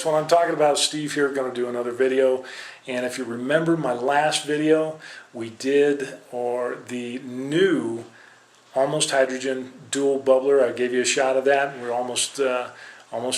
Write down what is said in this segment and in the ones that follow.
that's what I'm talking about. Steve here, going to do another video. And if you remember my last video, we did the new AlmostHydrogen dual bubbler. I gave you a shot of that, and we're almost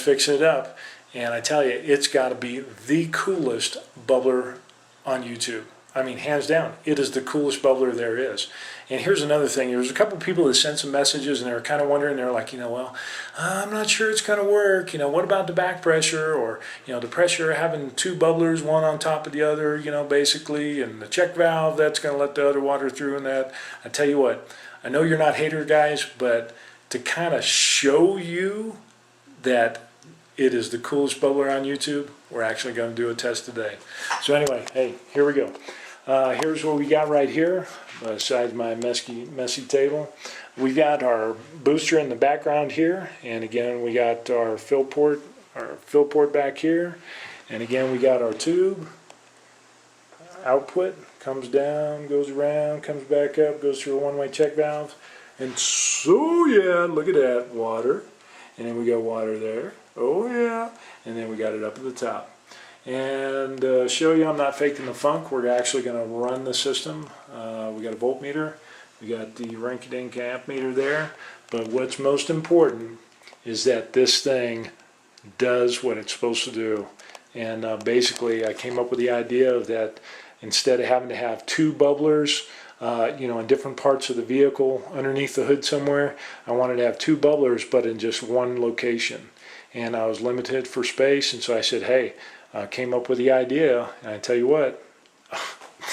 fixing it up. And I tell you, it's got to be the coolest bubbler on YouTube. I mean, hands down, it is the coolest bubbler there is. And here's another thing. There was a couple of people that sent some messages, and they were kind of wondering. They're like, well, I'm not sure it's going to work. What about the back pressure, or the pressure of having two bubblers, one on top of the other, basically, and the check valve that's going to let the other water through and that. I tell you what, I know you're not hater guys, but to kind of show you that it is the coolest bubbler on YouTube, we're actually going to do a test today. So anyway, hey, here we go. Here's what we got right here, besides my messy table. We got our booster in the background here, and again we got our fill port back here, and again we got our tube. Output comes down, goes around, comes back up, goes through a one-way check valve, and so yeah, look at that, water, and then we got water there. Oh yeah, and then we got it up at the top. And show you I'm not faking the funk, we're actually going to run the system. We got a voltmeter, we got the rinky-dink amp meter there, but what's most important is that this thing does what it's supposed to do. And basically I came up with the idea of that instead of having to have two bubblers in different parts of the vehicle underneath the hood somewhere, I wanted to have two bubblers but in just one location. And I was limited for space, and so I said, hey, came up with the idea, and I tell you what,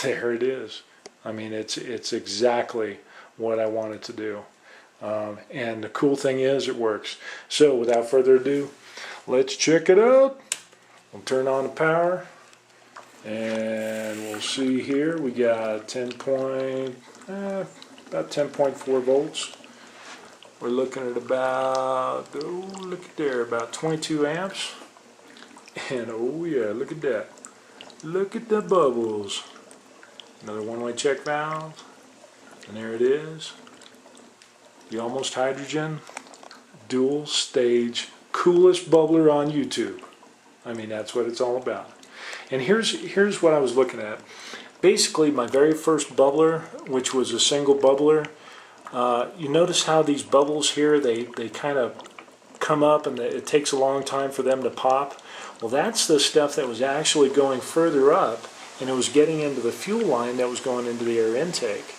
there it is. I mean, it's exactly what I wanted to do. And the cool thing is, it works. So without further ado, let's check it out. We'll turn on the power, and we'll see here. We got about 10.4 volts. We're looking at about, oh, look at there, about 22 amps. And oh yeah, look at that. Look at the bubbles. Another one-way check valve. And there it is. The AlmostHydrogen dual stage coolest bubbler on YouTube. I mean, that's what it's all about. And here's what I was looking at. Basically, my very first bubbler, which was a single bubbler, you notice how these bubbles here, they kind of come up and it takes a long time for them to pop. Well, that's the stuff that was actually going further up, and it was getting into the fuel line that was going into the air intake.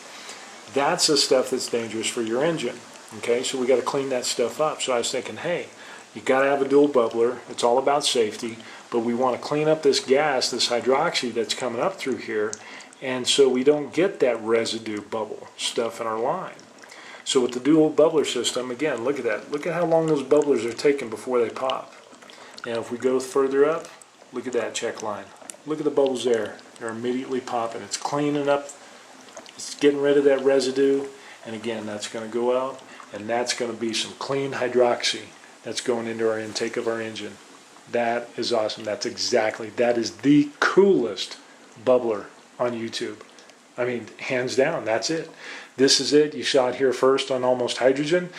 That's the stuff that's dangerous for your engine. Okay, so we got to clean that stuff up. So I was thinking, hey, you got to have a dual bubbler. It's all about safety, but we want to clean up this gas, this hydroxy that's coming up through here, and so we don't get that residue bubble stuff in our line. So with the dual bubbler system, again, look at that. Look at how long those bubblers are taking before they pop. Now if we go further up, look at that check line. Look at the bubbles there. They're immediately popping. It's cleaning up, it's getting rid of that residue, and again, that's going to go out, and that's going to be some clean hydroxy that's going into our intake of our engine. That is awesome. That is the coolest bubbler on YouTube. I mean, hands down, that's it. This is it. You saw it here first on AlmostHydrogen.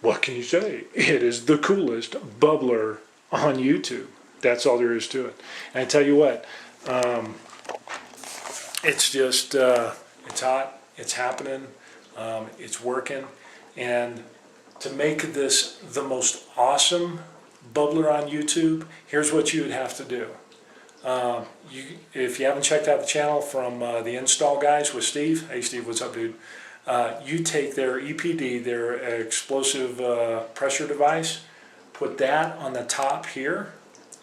What can you say? It is the coolest bubbler on YouTube. That's all there is to it. And I tell you what, it's just, it's hot, it's happening, it's working. And to make this the most awesome bubbler on YouTube, here's what you would have to do. If you haven't checked out the channel from the InstallGuys with Steve, hey Steve, what's up, dude? You take their EPD, their explosive pressure device, put that on the top here,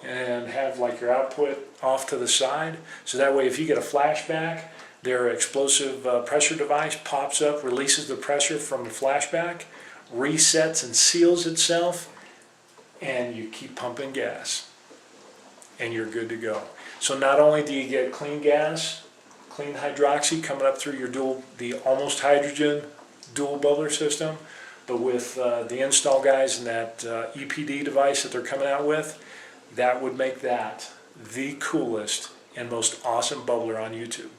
and have like your output off to the side. So that way if you get a flashback, their explosive pressure device pops up, releases the pressure from the flashback, resets and seals itself, and you keep pumping gas, and you're good to go. So not only do you get clean gas, clean hydroxy coming up through your the AlmostHydrogen dual bubbler system, but with the InstallGuys and that EPD device that they're coming out with, that would make that the coolest and most awesome bubbler on YouTube.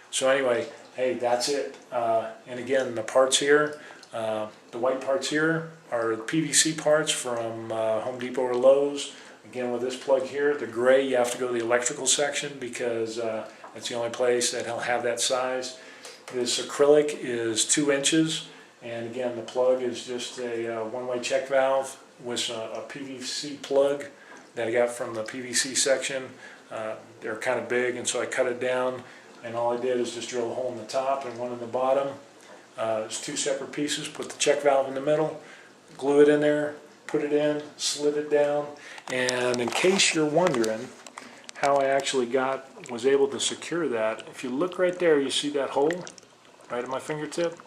So anyway, hey, that's it. And again, the parts here, The white parts here are PVC parts from Home Depot or Lowe's. Again, with this plug here, the gray, you have to go to the electrical section because that's the only place that he'll have that size. This acrylic is 2 inches, and again, the plug is just a one-way check valve with a PVC plug that I got from the PVC section. They're kind of big, and so I cut it down, and all I did is just drill a hole in the top and one in the bottom. It's 2 separate pieces. Put the check valve in the middle, glue it in there, put it in, slid it down, and in case you're wondering how I actually was able to secure that, if you look right there, you see that hole right at my fingertip?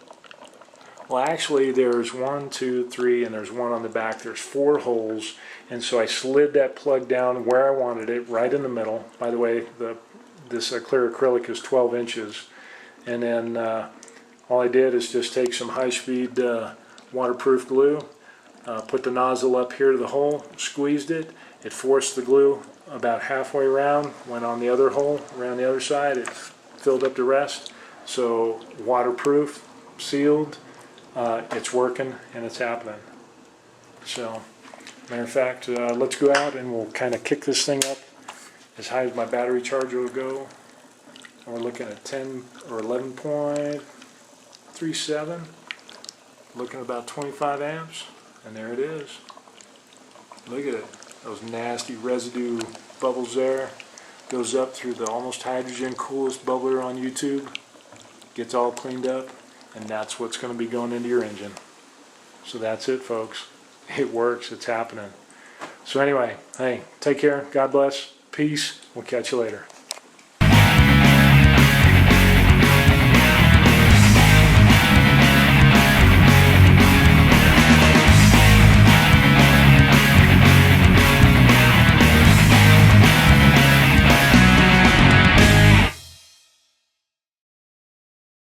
Well, actually, there's 1, 2, 3, and there's one on the back. There's 4 holes, and so I slid that plug down where I wanted it, right in the middle. By the way, this clear acrylic is 12 inches, and then all I did is just take some high-speed waterproof glue, put the nozzle up here to the hole, squeezed it. It forced the glue about halfway around, went on the other hole, around the other side. It filled up the rest. So waterproof, sealed, it's working and it's happening. So, matter of fact, let's go out and we'll kind of kick this thing up as high as my battery charger will go. And we're looking at 10 or 11.37, looking at about 25 amps, and there it is. Look at it, those nasty residue bubbles there. Goes up through the AlmostHydrogen coolest bubbler on YouTube, gets all cleaned up, and that's what's going to be going into your engine. So that's it, folks. It works, it's happening. So anyway, hey, take care, God bless, peace, we'll catch you later.